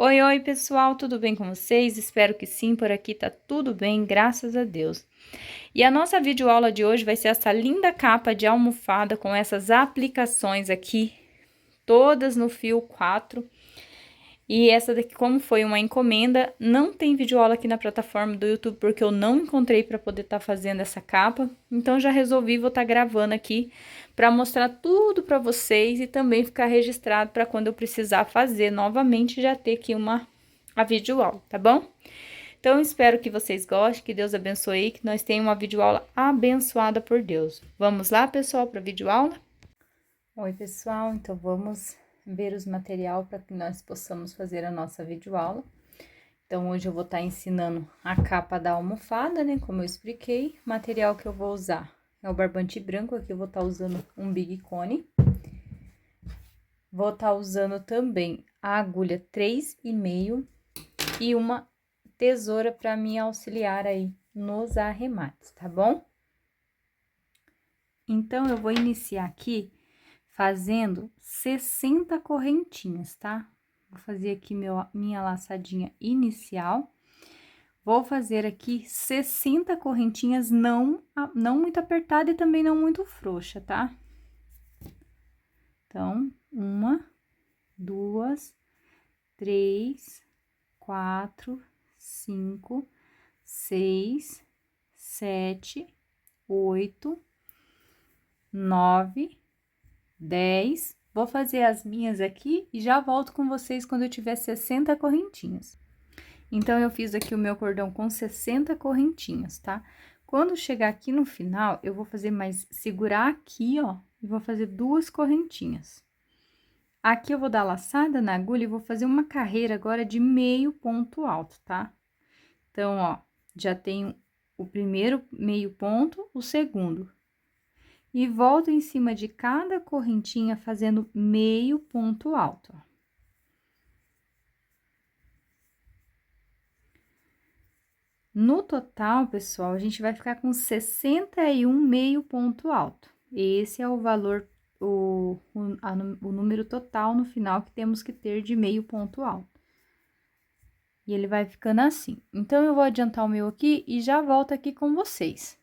Oi, oi, pessoal, tudo bem com vocês? Espero que sim, por aqui tá tudo bem, graças a Deus. E a nossa videoaula de hoje vai ser essa linda capa de almofada com essas aplicações aqui, todas no fio 4. E essa daqui, como foi uma encomenda, não tem videoaula aqui na plataforma do YouTube, porque eu não encontrei para poder estar fazendo essa capa. Então, já resolvi, vou estar gravando aqui para mostrar tudo para vocês e também ficar registrado para quando eu precisar fazer novamente, já ter aqui a videoaula, tá bom? Então, espero que vocês gostem, que Deus abençoe, que nós tenhamos uma videoaula abençoada por Deus. Vamos lá, pessoal, para a videoaula? Oi, pessoal, então vamos ver os material para que nós possamos fazer a nossa videoaula. Então, hoje eu vou estar ensinando a capa da almofada, né, como eu expliquei. O material que eu vou usar é o barbante branco, aqui eu vou estar usando um Big Cone. Vou estar usando também a agulha 3,5 e uma tesoura para me auxiliar aí nos arremates, tá bom? Então, eu vou iniciar aqui fazendo 60 correntinhas, tá? Vou fazer aqui minha laçadinha inicial. Vou fazer aqui 60 correntinhas, não muito apertada e também não muito frouxa, tá? Então, 1, 2, 3, 4, 5, 6, 7, 8, 9, 10. Vou fazer as minhas aqui e já volto com vocês quando eu tiver 60 correntinhas. Então, eu fiz aqui o meu cordão com 60 correntinhas, tá? Quando chegar aqui no final, eu vou fazer segurar aqui, ó, e vou fazer 2 correntinhas. Aqui eu vou dar laçada na agulha e vou fazer uma carreira agora de meio ponto alto, tá? Então, ó, já tenho o primeiro meio ponto, o segundo. E volto em cima de cada correntinha fazendo meio ponto alto, ó. No total, pessoal, a gente vai ficar com 61 meio ponto alto. Esse é o valor, o número total no final que temos que ter de meio ponto alto. E ele vai ficando assim. Então, eu vou adiantar o meu aqui e já volto aqui com vocês.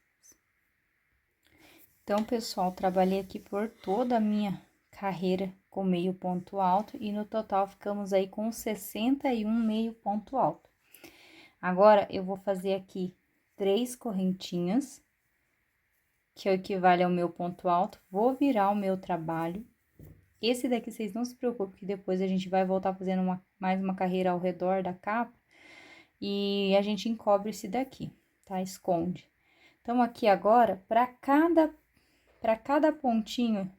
Então, pessoal, trabalhei aqui por toda a minha carreira com meio ponto alto e no total ficamos aí com 61 meio ponto alto. Agora, eu vou fazer aqui 3 correntinhas, que equivale ao meu ponto alto, vou virar o meu trabalho. Esse daqui, vocês não se preocupem, que depois a gente vai voltar fazendo mais uma carreira ao redor da capa, e a gente encobre esse daqui, tá? Esconde. Então, aqui agora, para cada pontinho,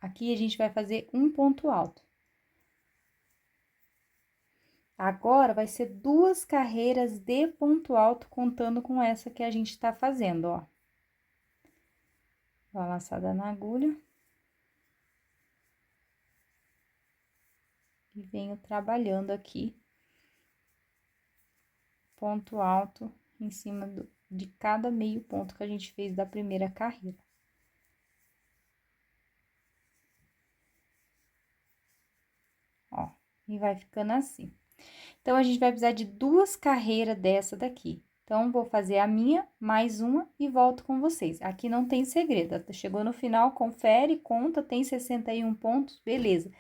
aqui a gente vai fazer um ponto alto. Agora, vai ser 2 carreiras de ponto alto, contando com essa que a gente tá fazendo, ó. Dá uma laçada na agulha. E venho trabalhando aqui, ponto alto, em cima de cada meio ponto que a gente fez da primeira carreira. Ó, e vai ficando assim. Então, a gente vai precisar de 2 carreiras dessa daqui. Então, vou fazer a minha, mais uma e volto com vocês. Aqui não tem segredo, chegou no final, confere, conta, tem 61 pontos, beleza.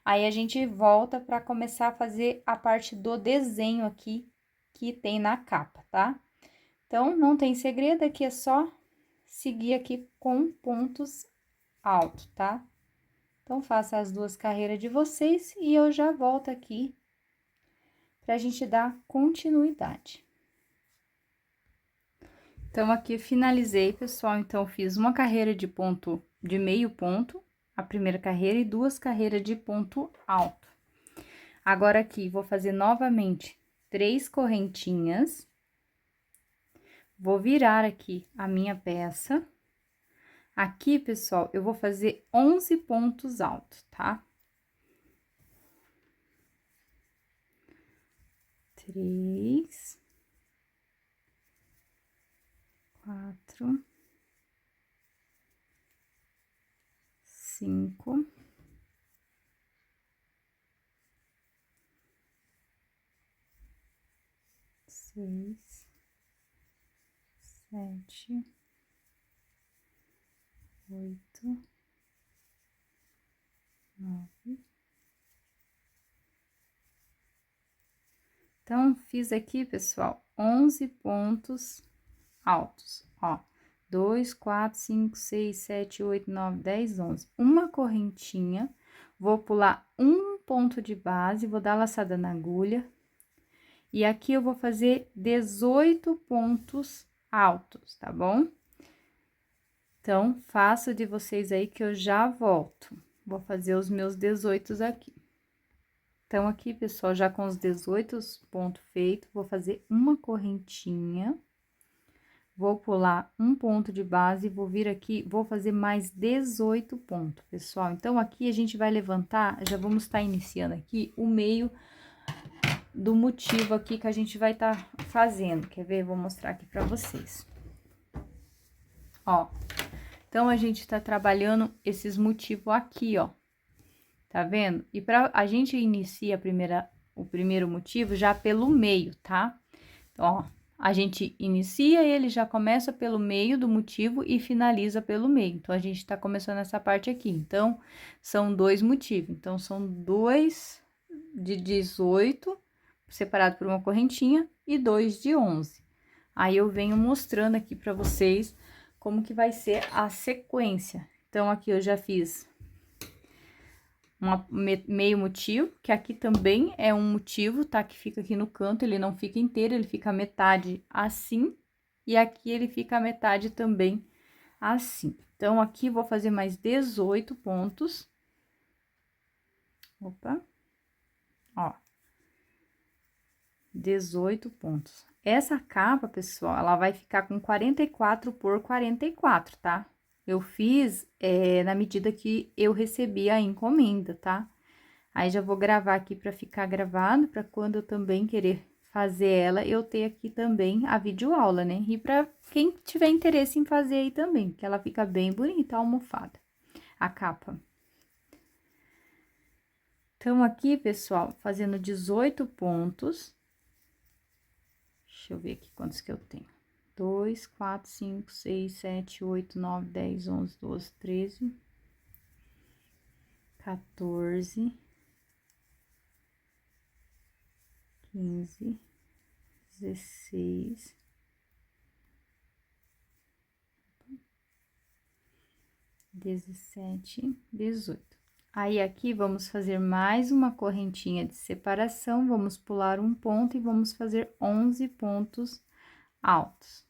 Aí, a gente volta para começar a fazer a parte do desenho aqui, que tem na capa, tá? Então, não tem segredo, aqui é só seguir aqui com pontos altos, tá? Então, faça as 2 carreiras de vocês e eu já volto aqui pra gente dar continuidade. Então, aqui finalizei, pessoal. Então, fiz uma carreira de ponto de meio ponto, a primeira carreira, e 2 carreiras de ponto alto. Agora, aqui, vou fazer novamente 3 correntinhas. Vou virar aqui a minha peça. Aqui, pessoal, eu vou fazer 11 pontos altos, tá? 3, 4, 5, 6, 7, 8, 9. Então, fiz aqui, pessoal, 11 pontos altos, ó. 2, 4, 5, 6, 7, 8, 9, 10, 11. Uma correntinha, vou pular um ponto de base, vou dar laçada na agulha. E aqui eu vou fazer 18 pontos altos, tá bom? Então, faço de vocês aí que eu já volto. Vou fazer os meus 18 aqui. Então, aqui, pessoal, já com os 18 pontos feitos, vou fazer uma correntinha. Vou pular um ponto de base, vou vir aqui, vou fazer mais 18 pontos, pessoal. Então, aqui a gente vai levantar, já vamos estar iniciando aqui o meio do motivo aqui que a gente vai estar fazendo. Quer ver? Vou mostrar aqui pra vocês. Ó, então, a gente tá trabalhando esses motivos aqui, ó. Tá vendo? E a gente inicia o primeiro motivo já pelo meio, tá? Então, ó, a gente inicia ele, já começa pelo meio do motivo e finaliza pelo meio. Então, a gente tá começando essa parte aqui. Então, são 2 motivos. Então, são 2 de 18, separado por uma correntinha, e 2 de 11. Aí, eu venho mostrando aqui pra vocês como que vai ser a sequência. Então, aqui eu já fiz meio motivo, que aqui também é um motivo, tá? Que fica aqui no canto, ele não fica inteiro, ele fica a metade assim, e aqui ele fica a metade também assim. Então, aqui vou fazer mais 18 pontos. Opa, ó. 18 pontos. Essa capa, pessoal, ela vai ficar com 44 por 44, tá? Eu fiz na medida que eu recebi a encomenda, tá? Aí, já vou gravar aqui pra ficar gravado, pra quando eu também querer fazer ela, eu ter aqui também a videoaula, né? E pra quem tiver interesse em fazer aí também, que ela fica bem bonita, a almofada, a capa. Então, aqui, pessoal, fazendo 18 pontos. Deixa eu ver aqui quantos que eu tenho. 2, 4, 5, 6, 7, 8, 9, 10, 11, 12, 13, 14, 15, 16, 17, 18. Aí, aqui, vamos fazer mais uma correntinha de separação, vamos pular um ponto e vamos fazer 11 pontos altos.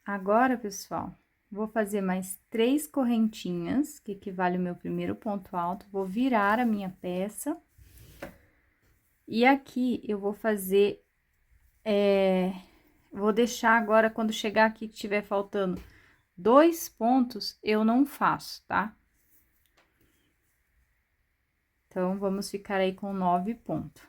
Agora, pessoal, vou fazer mais 3 correntinhas, que equivale ao meu primeiro ponto alto, vou virar a minha peça. E aqui, eu vou fazer, vou deixar agora, quando chegar aqui que tiver faltando 2 pontos, eu não faço, tá? Então, vamos ficar aí com 9 pontos.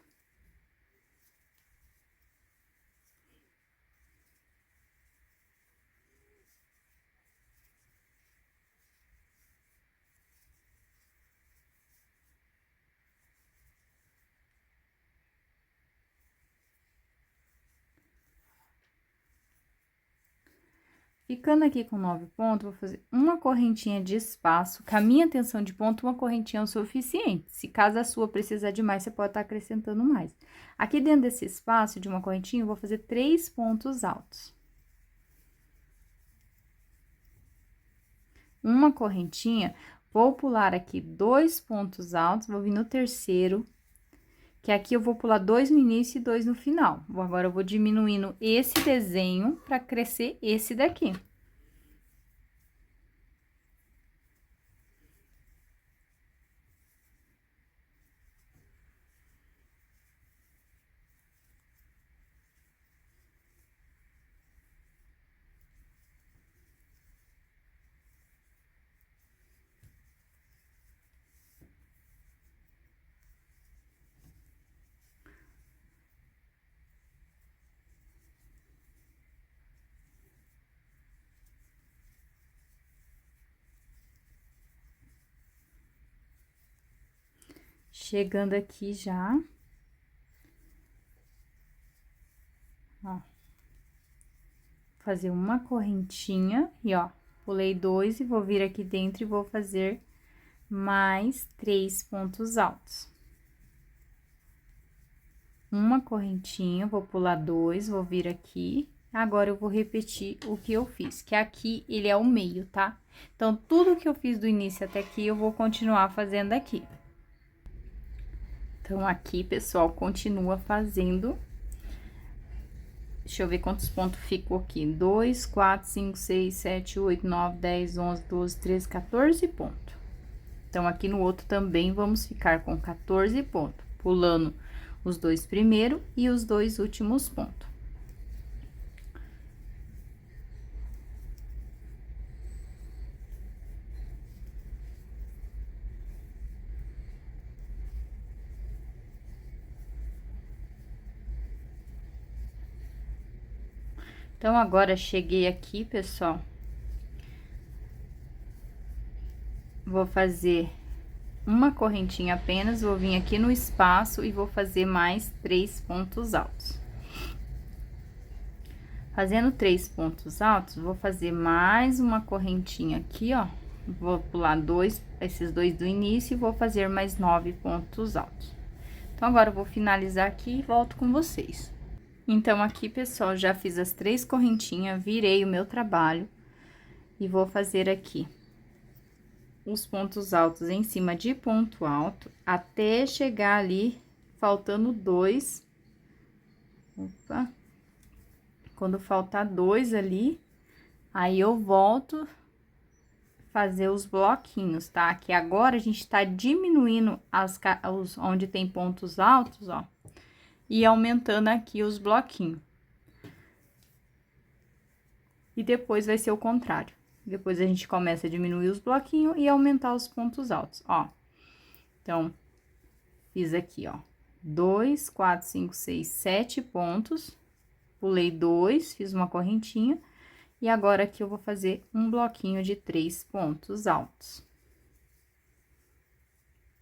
Ficando aqui com 9 pontos, vou fazer uma correntinha de espaço. Com a minha tensão de ponto, uma correntinha é o suficiente. Se caso a sua precisar de mais, você pode estar acrescentando mais. Aqui dentro desse espaço de uma correntinha, eu vou fazer 3 pontos altos. Uma correntinha, vou pular aqui 2 pontos altos, vou vir no terceiro, que aqui eu vou pular 2 no início e 2 no final. Agora, eu vou diminuindo esse desenho para crescer esse daqui. Chegando aqui já. Ó. Fazer uma correntinha e, ó, pulei 2 e vou vir aqui dentro e vou fazer mais 3 pontos altos. Uma correntinha, vou pular 2, vou vir aqui. Agora, eu vou repetir o que eu fiz, que aqui ele é o meio, tá? Então, tudo que eu fiz do início até aqui, eu vou continuar fazendo aqui. Então, aqui, pessoal, continua fazendo. Deixa eu ver quantos pontos ficou aqui. 2, 4, 5, 6, 7, 8, 9, 10, 11, 12, 13, 14 pontos. Então, aqui no outro também vamos ficar com 14 pontos, pulando os 2 primeiros e os 2 últimos pontos. Então, agora, cheguei aqui, pessoal. Vou fazer uma correntinha apenas, vou vir aqui no espaço e vou fazer mais 3 pontos altos. Fazendo 3 pontos altos, vou fazer mais uma correntinha aqui, ó. Vou pular esses dois do início e vou fazer mais 9 pontos altos. Então, agora eu vou finalizar aqui e volto com vocês. Então, aqui, pessoal, já fiz as 3 correntinhas, virei o meu trabalho e vou fazer aqui os pontos altos em cima de ponto alto, até chegar ali, faltando 2. Opa! Quando faltar 2 ali, aí eu volto fazer os bloquinhos, tá? Que agora a gente tá diminuindo onde tem pontos altos, ó, e aumentando aqui os bloquinhos. E depois vai ser o contrário. Depois a gente começa a diminuir os bloquinhos e aumentar os pontos altos, ó. Então, fiz aqui, ó, 2, 4, 5, 6, 7 pontos. Pulei 2, fiz uma correntinha. E agora, aqui eu vou fazer um bloquinho de 3 pontos altos.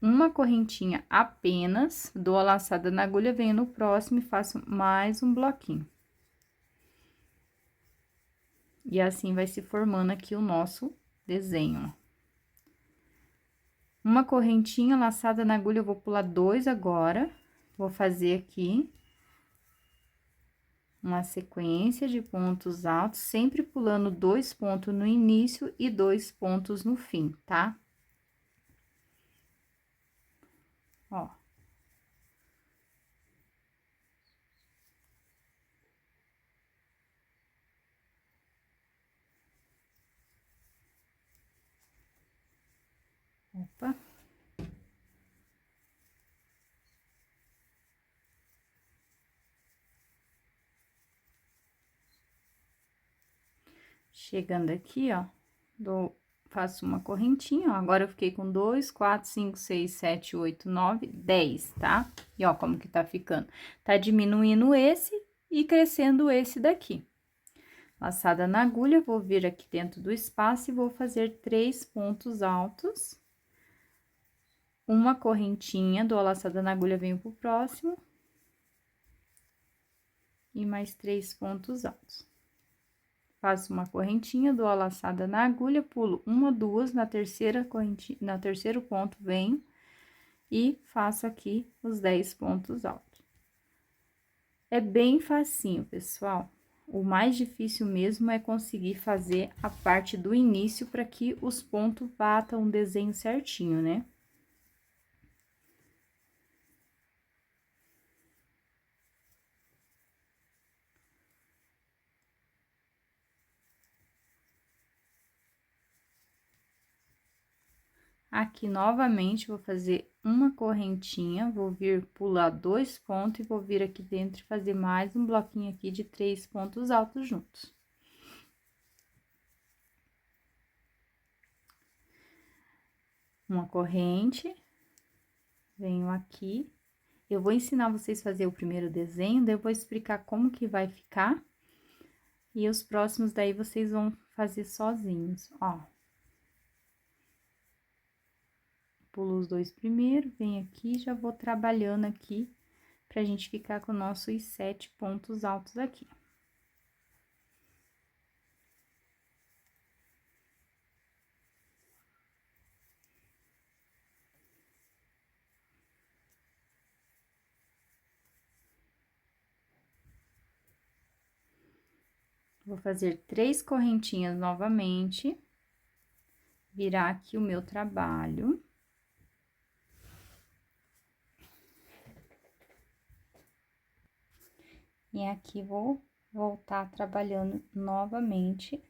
Uma correntinha apenas, dou a laçada na agulha, venho no próximo e faço mais um bloquinho. E assim vai se formando aqui o nosso desenho, ó. Uma correntinha laçada na agulha, eu vou pular 2 agora, vou fazer aqui uma sequência de pontos altos, sempre pulando 2 pontos no início e 2 pontos no fim, tá? Ó. Opa. Chegando aqui, ó, faço uma correntinha, ó, agora eu fiquei com 2, 4, 5, 6, 7, 8, 9, 10, tá? E ó, como que tá ficando. Tá diminuindo esse e crescendo esse daqui. Laçada na agulha, vou vir aqui dentro do espaço e vou fazer 3 pontos altos. Uma correntinha, dou a laçada na agulha, venho pro próximo. E mais 3 pontos altos. Faço uma correntinha, dou a laçada na agulha, pulo 1, 2, na terceira correntinha, no terceiro ponto, venho e faço aqui os 10 pontos altos. É bem facinho, pessoal. O mais difícil mesmo é conseguir fazer a parte do início para que os pontos batam o desenho certinho, né? Aqui, novamente, vou fazer uma correntinha, vou vir pular 2 pontos e vou vir aqui dentro e fazer mais um bloquinho aqui de 3 pontos altos juntos. Uma corrente, venho aqui, eu vou ensinar vocês a fazer o primeiro desenho, daí eu vou explicar como que vai ficar, e os próximos daí vocês vão fazer sozinhos, ó. pulo os 2 primeiro, venho aqui, já vou trabalhando aqui, pra gente ficar com nossos 7 pontos altos aqui. Vou fazer 3 correntinhas novamente, virar aqui o meu trabalho. E aqui vou voltar trabalhando novamente.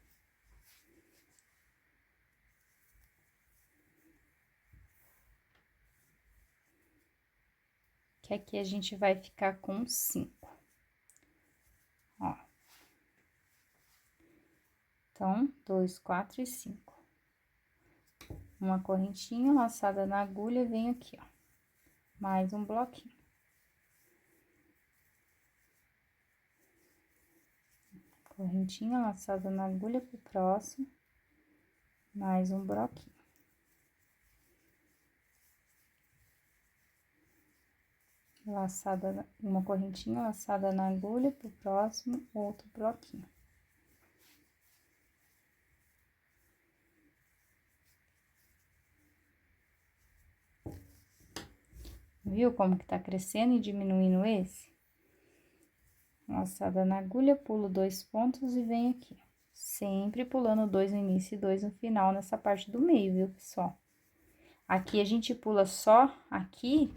Que aqui a gente vai ficar com 5. Ó. Então, 2, 4 e 5. Uma correntinha laçada na agulha, venho aqui, ó. Mais um bloquinho. Correntinha laçada na agulha pro próximo, mais um bloquinho. Laçada, uma correntinha laçada na agulha pro próximo, outro bloquinho. Viu como que tá crescendo e diminuindo esse? Laçada na agulha, pulo 2 pontos e venho aqui. Sempre pulando 2 no início e 2 no final, nessa parte do meio, viu, pessoal? Aqui a gente pula só aqui,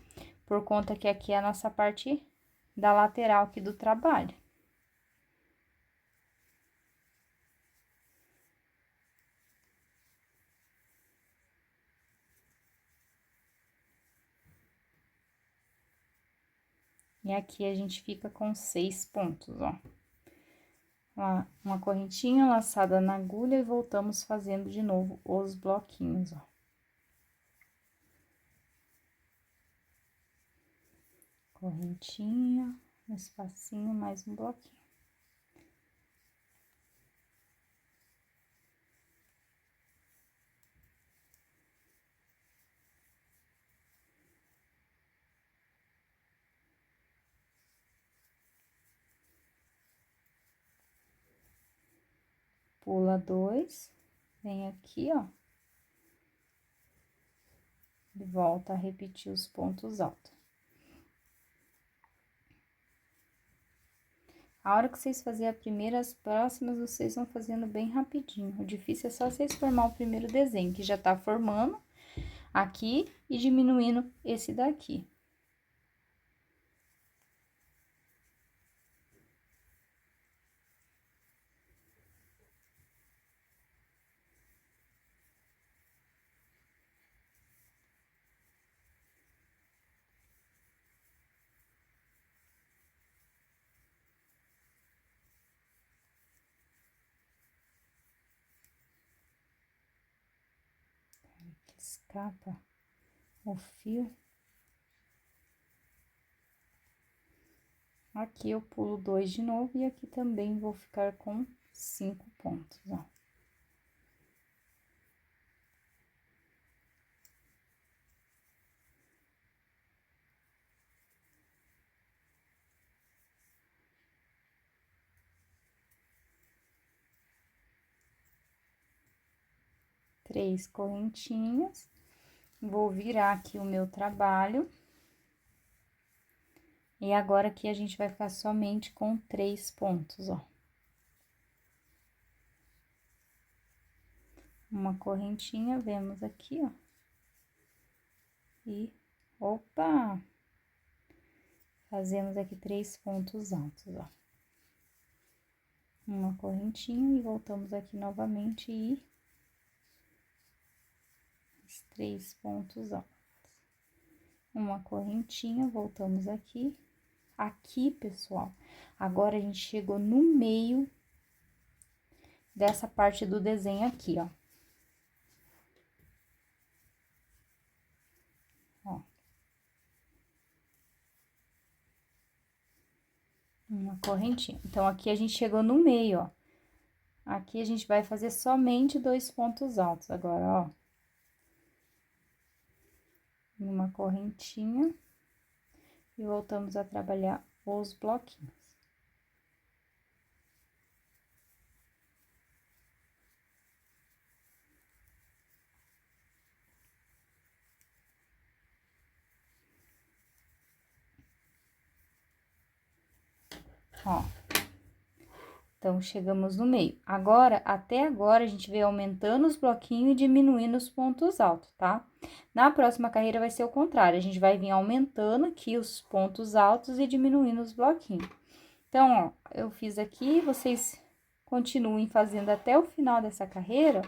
por conta que aqui é a nossa parte da lateral aqui do trabalho. E aqui a gente fica com 6 pontos, ó. Uma correntinha laçada na agulha e voltamos fazendo de novo os bloquinhos, ó. Correntinha, um espacinho, mais um bloquinho. Pula 2, vem aqui, ó. E volta a repetir os pontos altos. A hora que vocês fazerem a primeira, as próximas, vocês vão fazendo bem rapidinho. O difícil é só vocês formar o primeiro desenho, que já tá formando aqui e diminuindo esse daqui. Escapa o fio. Aqui eu pulo 2 de novo e aqui também vou ficar com 5 pontos, ó. Três correntinhas, vou virar aqui o meu trabalho. E agora aqui a gente vai ficar somente com 3 pontos, ó. Uma correntinha, vemos aqui, ó. E, opa! Fazemos aqui 3 pontos altos, ó. Uma correntinha e voltamos aqui novamente e... os 3 pontos altos. Uma correntinha, voltamos aqui. Aqui, pessoal, agora a gente chegou no meio dessa parte do desenho aqui, ó. Ó. Uma correntinha. Então, aqui a gente chegou no meio, ó. Aqui a gente vai fazer somente 2 pontos altos agora, ó. uma correntinha e voltamos a trabalhar os bloquinhos. Ó, então, chegamos no meio. Agora, até agora, a gente veio aumentando os bloquinhos e diminuindo os pontos altos, tá? Na próxima carreira vai ser o contrário, a gente vai vir aumentando aqui os pontos altos e diminuindo os bloquinhos. Então, ó, eu fiz aqui, vocês continuem fazendo até o final dessa carreira,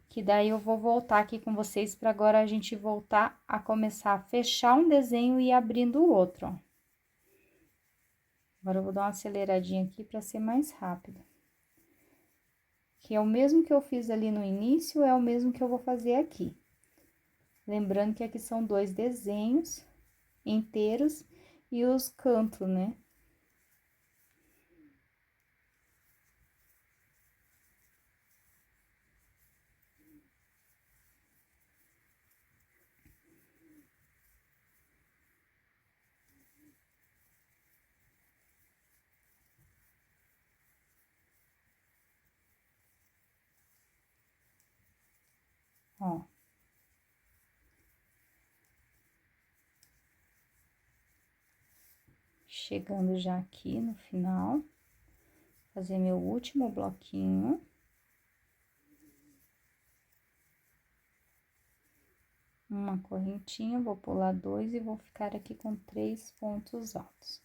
que daí eu vou voltar aqui com vocês para agora a gente voltar a começar a fechar um desenho e ir abrindo o outro, ó. Agora, eu vou dar uma aceleradinha aqui para ser mais rápido. Que é o mesmo que eu fiz ali no início, é o mesmo que eu vou fazer aqui. Lembrando que aqui são 2 desenhos inteiros e os cantos, né? Ó. Chegando já aqui no final, fazer meu último bloquinho. Uma correntinha, vou pular 2 e vou ficar aqui com 3 pontos altos.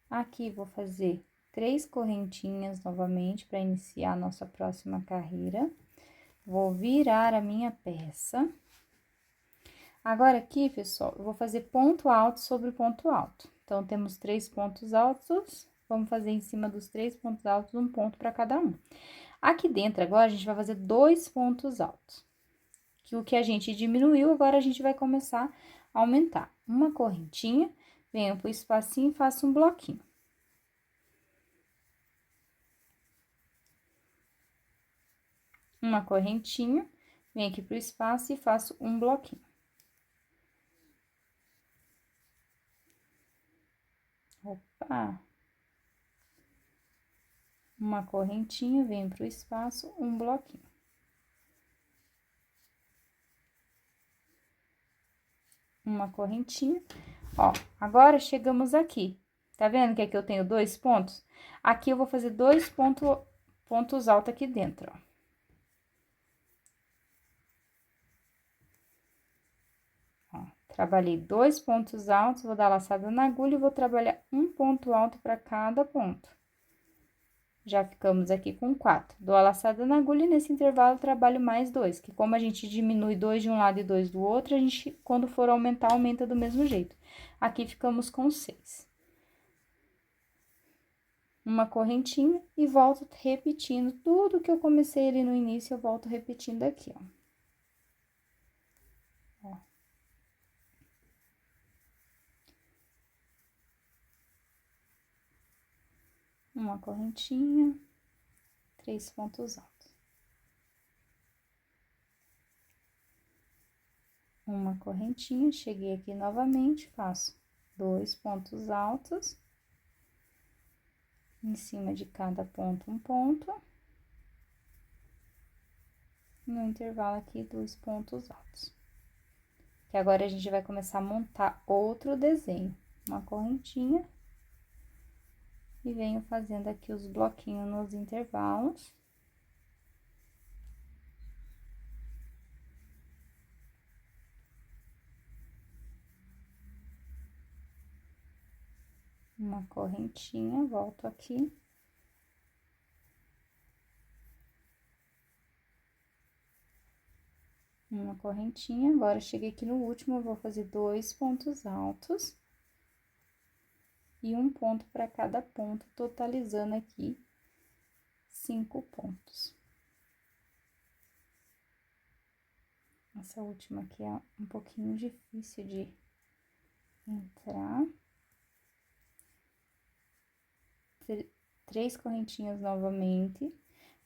Aqui, vou fazer 3 correntinhas novamente para iniciar a nossa próxima carreira. Vou virar a minha peça. Agora, aqui, pessoal, eu vou fazer ponto alto sobre ponto alto. Então, temos 3 pontos altos, vamos fazer em cima dos 3 pontos altos, um ponto para cada um. Aqui dentro, agora, a gente vai fazer 2 pontos altos. Que o que a gente diminuiu, agora a gente vai começar a aumentar. Uma correntinha, venho pro espacinho e faço um bloquinho. Uma correntinha, venho aqui pro espaço e faço um bloquinho. Opa! Uma correntinha, venho pro espaço, um bloquinho. Uma correntinha. Ó, agora chegamos aqui. Tá vendo que aqui eu tenho 2 pontos? Aqui eu vou fazer 2 pontos altos aqui dentro, ó. Ó, trabalhei 2 pontos altos, vou dar laçada na agulha e vou trabalhar um ponto alto para cada ponto. Já ficamos aqui com 4. Dou a laçada na agulha e nesse intervalo trabalho mais 2, que como a gente diminui 2 de um lado e 2 do outro, a gente, quando for aumentar, aumenta do mesmo jeito. Aqui ficamos com 6. Uma correntinha e volto repetindo tudo que eu comecei ali no início, eu volto repetindo aqui, ó. Ó. Uma correntinha, 3 pontos altos. Uma correntinha, cheguei aqui novamente, faço 2 pontos altos. Em cima de cada ponto, um ponto. No intervalo aqui, 2 pontos altos. Que agora a gente vai começar a montar outro desenho. Uma correntinha. E venho fazendo aqui os bloquinhos nos intervalos. Uma correntinha, volto aqui. Uma correntinha, agora cheguei aqui no último, eu vou fazer 2 pontos altos. E um ponto para cada ponto, totalizando aqui 5 pontos. Essa última aqui é um pouquinho difícil de entrar. 3 correntinhas novamente.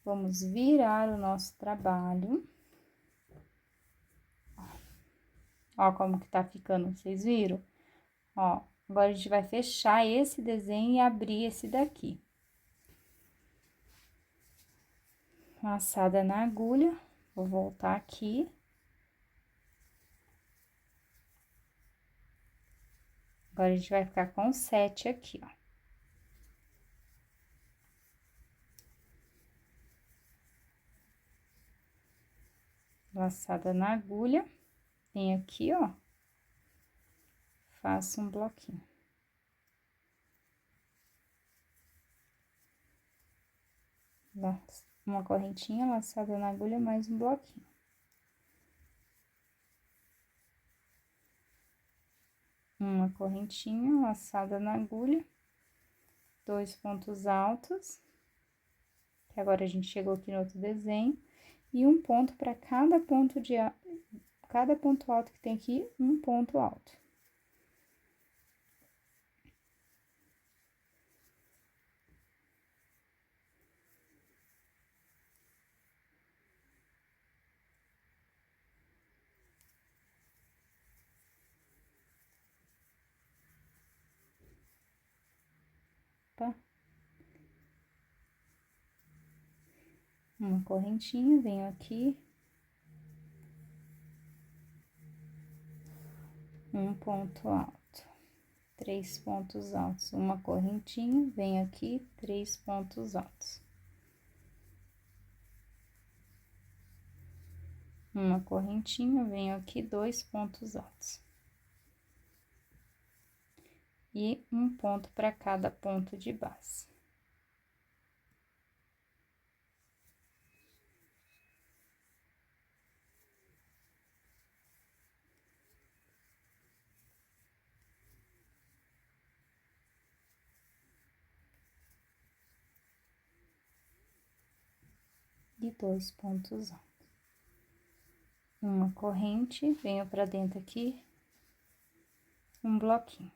Vamos virar o nosso trabalho. Ó como que tá ficando, vocês viram? Ó, agora a gente vai fechar esse desenho e abrir esse daqui. Laçada na agulha, vou voltar aqui. Agora, a gente vai ficar com 7 aqui, ó. Laçada na agulha, vem aqui, ó. Faço um bloquinho. Uma correntinha, laçada na agulha, mais um bloquinho. Uma correntinha, laçada na agulha, 2 pontos altos, que agora a gente chegou aqui no outro desenho, e um ponto para cada ponto alto que tem aqui, um ponto alto. Tá? Uma correntinha, venho aqui. Um ponto alto, 3 pontos altos, uma correntinha, venho aqui, 3 pontos altos. Uma correntinha, venho aqui, 2 pontos altos. E um ponto para cada ponto de base. E 2 pontos altos. Uma corrente, venho para dentro aqui, um bloquinho.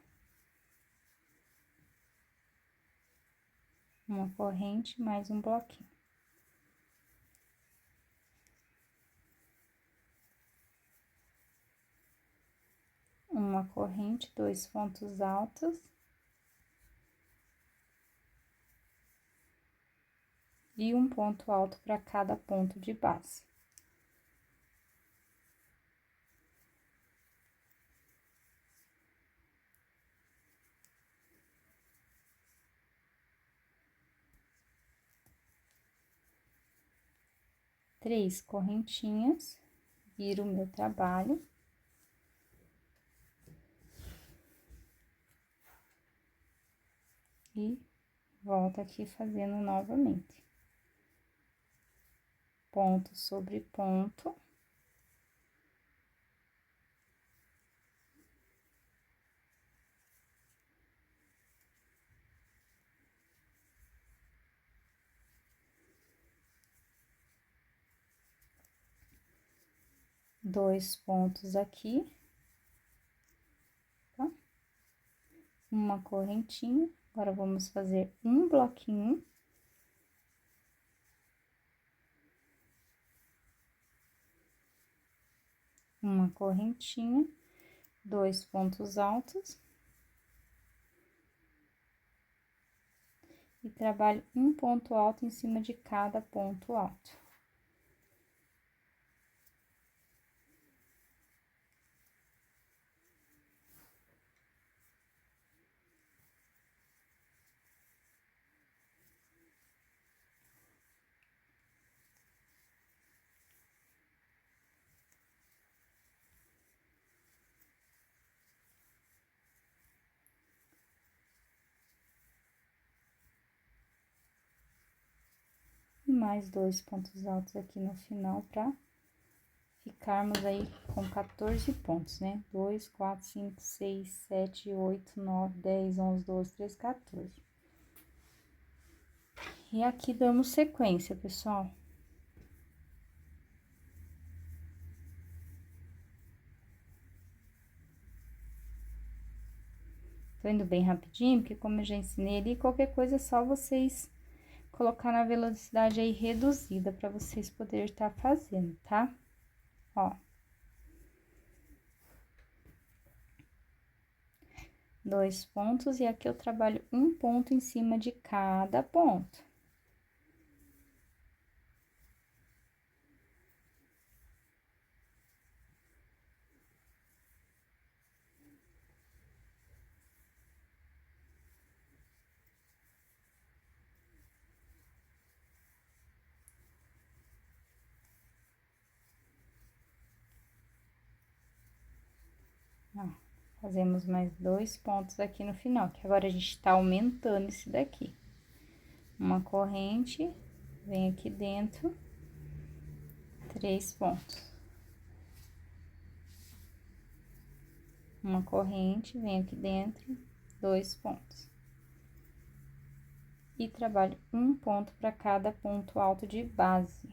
Uma corrente, mais um bloquinho. Uma corrente, 2 pontos altos. E um ponto alto para cada ponto de base. Três correntinhas, viro o meu trabalho. E volto aqui fazendo novamente. Ponto sobre ponto. Dois pontos aqui, tá? Uma correntinha. Agora, vamos fazer um bloquinho. Uma correntinha, 2 pontos altos. E trabalho um ponto alto em cima de cada ponto alto. E mais 2 pontos altos aqui no final, pra ficarmos aí com 14 pontos, né? 2, 4, 5, 6, 7, 8, 9, 10, 11, 12, 13, 14. E aqui damos sequência, pessoal. Tô indo bem rapidinho, porque como eu já ensinei ali, qualquer coisa é só vocês colocar na velocidade aí reduzida para vocês poderem estar fazendo, tá? Ó. 2 pontos, e aqui eu trabalho um ponto em cima de cada ponto. Ó, fazemos mais 2 pontos aqui no final, que agora a gente tá aumentando esse daqui. Uma corrente, vem aqui dentro, 3 pontos. Uma corrente, vem aqui dentro, 2 pontos. E trabalho um ponto para cada ponto alto de base.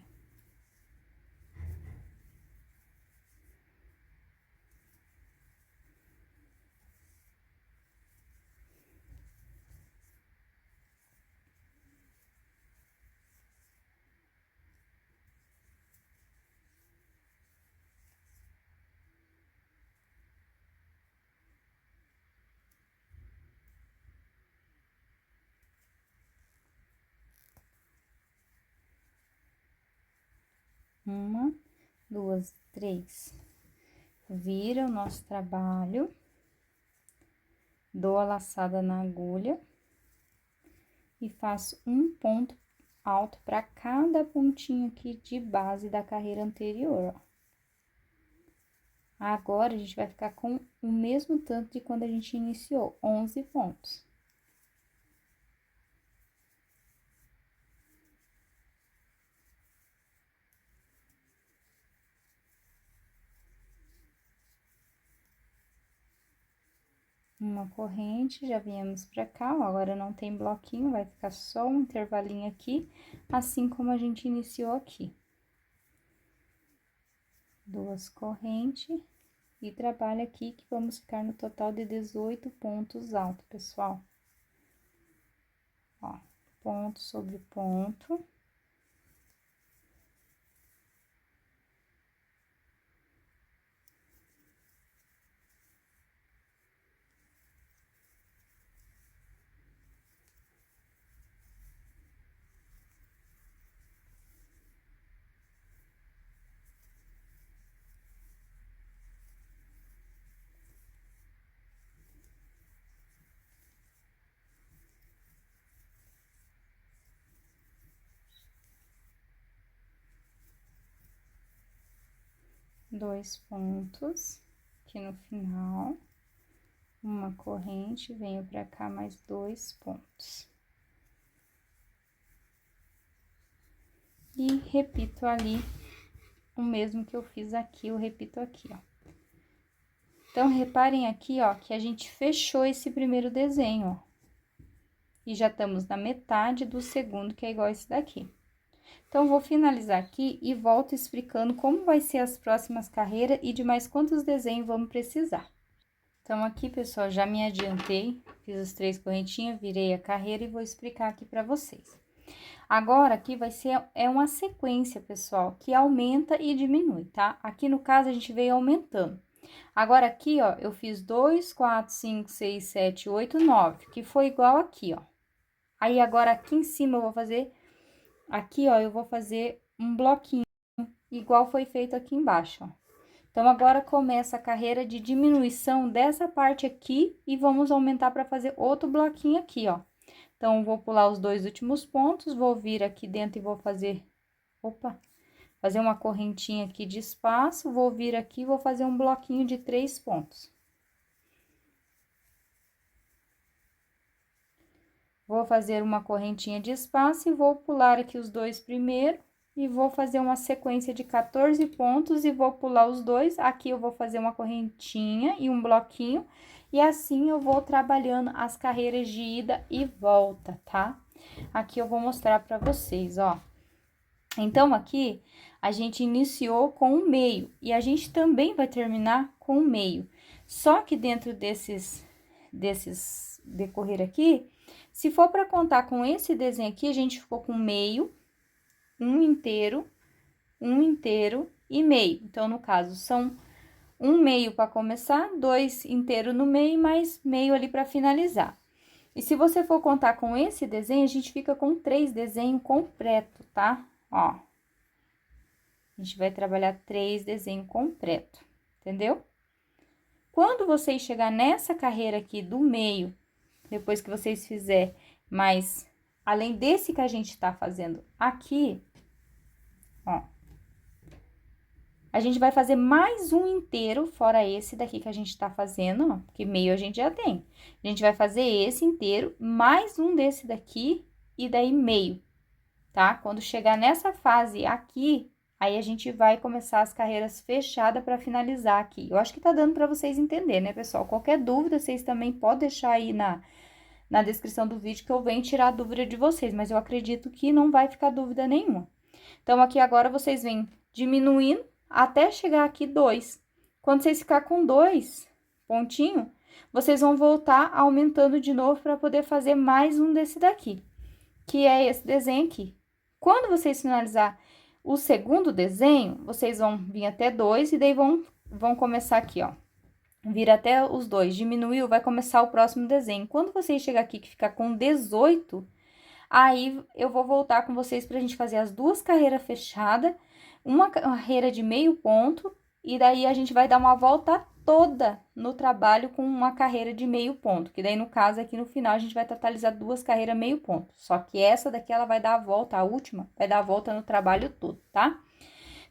Uma, 2, 3. Vira o nosso trabalho, dou a laçada na agulha e faço um ponto alto para cada pontinho aqui de base da carreira anterior, ó. Agora, a gente vai ficar com o mesmo tanto de quando a gente iniciou, 11 pontos. Uma corrente, já viemos pra cá, ó, agora não tem bloquinho, vai ficar só um intervalinho aqui, assim como a gente iniciou aqui. 2 correntes e trabalho aqui que vamos ficar no total de 18 pontos altos, pessoal. Ó, ponto sobre ponto. Dois pontos aqui no final, uma corrente, venho pra cá mais 2 pontos. E repito ali o mesmo que eu fiz aqui, eu repito aqui, ó. Então, reparem aqui, ó, que a gente fechou esse primeiro desenho, ó. E já estamos na metade do segundo, que é igual esse daqui. Então, vou finalizar aqui e volto explicando como vai ser as próximas carreiras e de mais quantos desenhos vamos precisar. Então, aqui, pessoal, já me adiantei, fiz as 3 correntinhas, virei a carreira e vou explicar aqui pra vocês. Agora, aqui vai ser, uma sequência, pessoal, que aumenta e diminui, tá? Aqui, no caso, a gente veio aumentando. Agora, aqui, ó, eu fiz 2, 4, 5, 6, 7, 8, 9, que foi igual aqui, ó. Aí, agora, aqui em cima, eu vou fazer, aqui, ó, eu vou fazer um bloquinho, igual foi feito aqui embaixo, ó. Então, agora começa a carreira de diminuição dessa parte aqui e vamos aumentar para fazer outro bloquinho aqui, ó. Então, vou pular os 2 últimos pontos, vou vir aqui dentro e vou fazer, fazer uma correntinha aqui de espaço, vou vir aqui e vou fazer um bloquinho de 3 pontos. Vou fazer uma correntinha de espaço e vou pular aqui os 2 primeiros. E vou fazer uma sequência de 14 pontos e vou pular os 2. Aqui eu vou fazer uma correntinha e um bloquinho. E assim eu vou trabalhando as carreiras de ida e volta, tá? Aqui eu vou mostrar pra vocês, ó. Então, aqui a gente iniciou com o meio e a gente também vai terminar com o meio. Só que dentro desses decorrer aqui, Se for para contar com esse desenho aqui, a gente ficou com meio, um inteiro e meio. Então, no caso, são um meio para começar, 2 inteiro no meio, mais meio ali para finalizar. E se você for contar com esse desenho, a gente fica com 3 desenhos completo, tá? Ó. A gente vai trabalhar 3 desenhos completo, entendeu? Quando vocês chegar nessa carreira aqui do meio, depois que vocês fizer mais, além desse que a gente tá fazendo aqui, ó, a gente vai fazer mais um inteiro, fora esse daqui que a gente tá fazendo, ó, porque meio a gente já tem. A gente vai fazer esse inteiro, mais um desse daqui, e daí meio, tá? Quando chegar nessa fase aqui, aí a gente vai começar as carreiras fechadas para finalizar aqui. Eu acho que tá dando para vocês entenderem, né, pessoal? Qualquer dúvida, vocês também podem deixar aí na descrição do vídeo que eu venho tirar a dúvida de vocês, mas eu acredito que não vai ficar dúvida nenhuma. Então, aqui agora vocês vêm diminuindo até chegar aqui 2. Quando vocês ficar com 2 pontinhos, vocês vão voltar aumentando de novo para poder fazer mais um desse daqui, que é esse desenho aqui. Quando vocês finalizar o segundo desenho, vocês vão vir até 2 e daí vão começar aqui, ó. Vir até os 2, diminuiu, vai começar o próximo desenho. Quando vocês chegar aqui que ficar com 18, aí eu vou voltar com vocês pra gente fazer as 2 carreiras fechadas, uma carreira de meio ponto, e daí a gente vai dar uma volta toda no trabalho com uma carreira de meio ponto, que daí no caso aqui no final a gente vai totalizar 2 carreiras meio ponto. Só que essa daqui ela vai dar a volta, a última, vai dar a volta no trabalho todo, tá?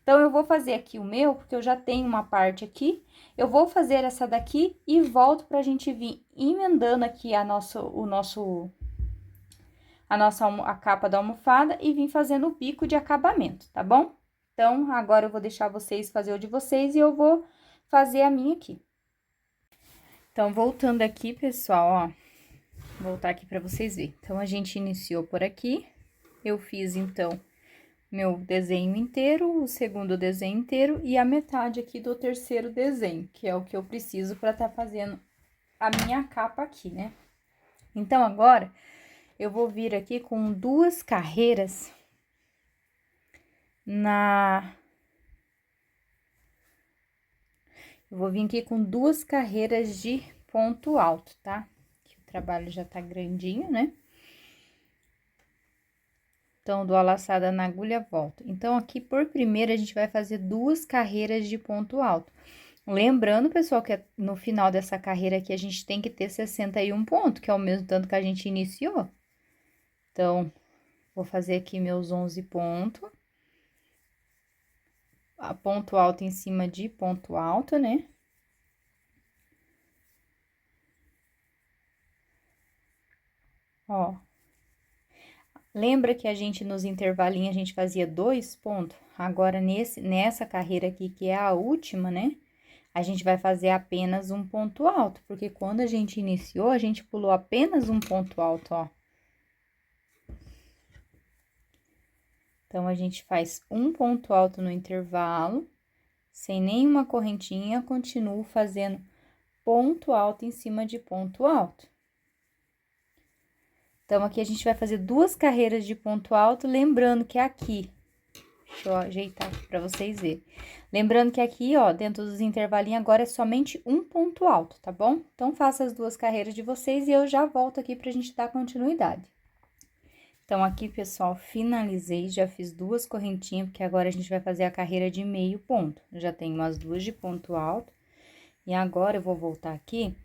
Então, eu vou fazer aqui o meu, porque eu já tenho uma parte aqui. Eu vou fazer essa daqui e volto pra gente vir emendando aqui a capa da almofada e vir fazendo o bico de acabamento, tá bom? Então, agora eu vou deixar vocês fazer o de vocês e eu vou fazer a minha aqui. Então, voltando aqui, pessoal, ó, voltar aqui pra vocês verem. Então, a gente iniciou por aqui, eu fiz, então, meu desenho inteiro, o segundo desenho inteiro e a metade aqui do terceiro desenho, que é o que eu preciso para tá fazendo a minha capa aqui, né? Então, agora, eu vou vir aqui com 2 carreiras Eu vou vir aqui com 2 carreiras de ponto alto, tá? Que o trabalho já tá grandinho, né? Então, dou a laçada na agulha, volto. Então, aqui, por primeira, a gente vai fazer 2 carreiras de ponto alto. Lembrando, pessoal, que no final dessa carreira aqui, a gente tem que ter 61 pontos, que é o mesmo tanto que a gente iniciou. Então, vou fazer aqui meus 11 pontos. A ponto alto em cima de ponto alto, né? Ó. Lembra que a gente, nos intervalinhos, a gente fazia 2 pontos? Agora, nessa carreira aqui, que é a última, né? A gente vai fazer apenas um ponto alto, porque quando a gente iniciou, a gente pulou apenas um ponto alto, ó. Então, a gente faz um ponto alto no intervalo, sem nenhuma correntinha, continuo fazendo ponto alto em cima de ponto alto. Então, aqui a gente vai fazer 2 carreiras de ponto alto, lembrando que aqui, deixa eu ajeitar aqui pra vocês verem. Lembrando que aqui, ó, dentro dos intervalinhos, agora é somente um ponto alto, tá bom? Então, faça as 2 carreiras de vocês e eu já volto aqui pra gente dar continuidade. Então, aqui, pessoal, finalizei, já fiz 2 correntinhas, porque agora a gente vai fazer a carreira de meio ponto. Eu já tenho umas 2 de ponto alto, e agora eu vou voltar aqui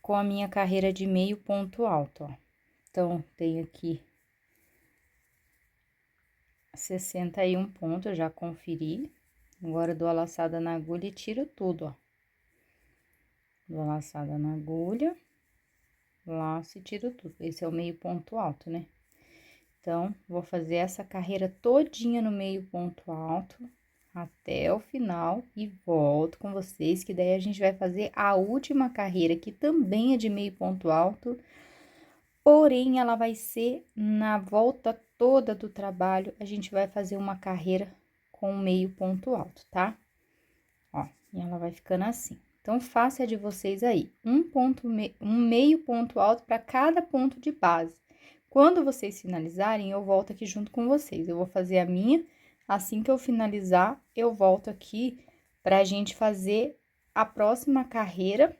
com a minha carreira de meio ponto alto, ó. Então, tenho aqui 61 pontos, eu já conferi. Agora, dou a laçada na agulha e tiro tudo, ó. Dou a laçada na agulha, laço e tiro tudo. Esse é o meio ponto alto, né? Então, vou fazer essa carreira todinha no meio ponto alto até o final e volto com vocês, que daí a gente vai fazer a última carreira, que também é de meio ponto alto, porém, ela vai ser na volta toda do trabalho, a gente vai fazer uma carreira com meio ponto alto, tá? Ó, e ela vai ficando assim. Então, faça a de vocês aí, um meio ponto alto para cada ponto de base. Quando vocês finalizarem, eu volto aqui junto com vocês. Eu vou fazer a minha, assim que eu finalizar, eu volto aqui pra gente fazer a próxima carreira,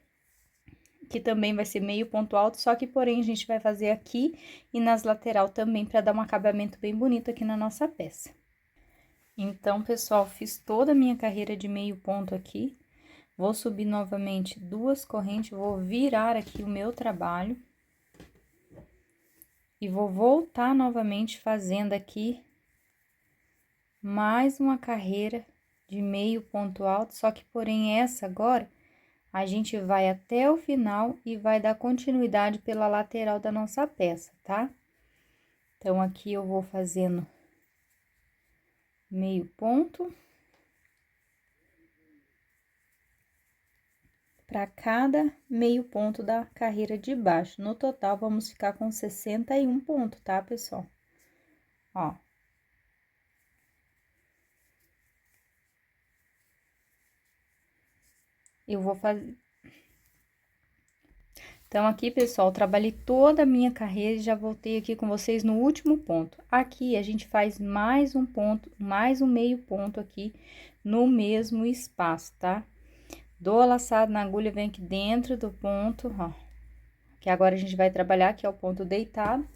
que também vai ser meio ponto alto, só que porém a gente vai fazer aqui e nas lateral também, para dar um acabamento bem bonito aqui na nossa peça. Então, pessoal, fiz toda a minha carreira de meio ponto aqui. Vou subir novamente 2 correntes, vou virar aqui o meu trabalho. E vou voltar novamente fazendo aqui mais uma carreira de meio ponto alto, só que porém essa agora a gente vai até o final e vai dar continuidade pela lateral da nossa peça, tá? Então, aqui eu vou fazendo meio ponto para cada meio ponto da carreira de baixo. No total, vamos ficar com 61 pontos, tá, pessoal? Ó. Eu vou fazer... Então, aqui, pessoal, trabalhei toda a minha carreira e já voltei aqui com vocês no último ponto. Aqui, a gente faz mais um ponto, mais um meio ponto aqui no mesmo espaço, tá? Dou a laçada na agulha, vem aqui dentro do ponto, ó. Que agora a gente vai trabalhar, que é o ponto deitado.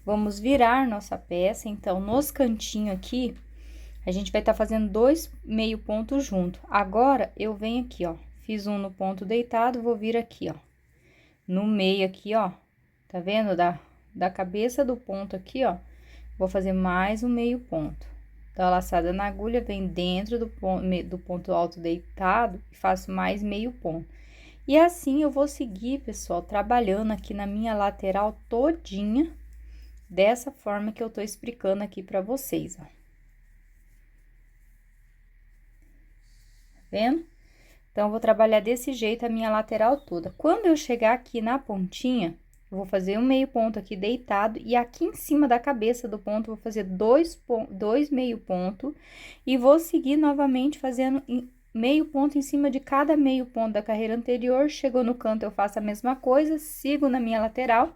Vamos virar nossa peça, então, nos cantinhos aqui, a gente vai estar fazendo 2 meio pontos junto. Agora, eu venho aqui, ó, fiz um no ponto deitado, vou vir aqui, ó. No meio aqui, ó, tá vendo? Da cabeça do ponto aqui, ó, vou fazer mais um meio ponto. Dá a laçada na agulha, vem dentro do ponto alto deitado e faço mais meio ponto. E assim eu vou seguir, pessoal, trabalhando aqui na minha lateral todinha, dessa forma que eu tô explicando aqui pra vocês, ó. Tá vendo? Então, eu vou trabalhar desse jeito a minha lateral toda. Quando eu chegar aqui na pontinha, eu vou fazer um meio ponto aqui deitado e aqui em cima da cabeça do ponto, vou fazer dois meio ponto e vou seguir novamente fazendo meio ponto em cima de cada meio ponto da carreira anterior. Chegou no canto, eu faço a mesma coisa, sigo na minha lateral.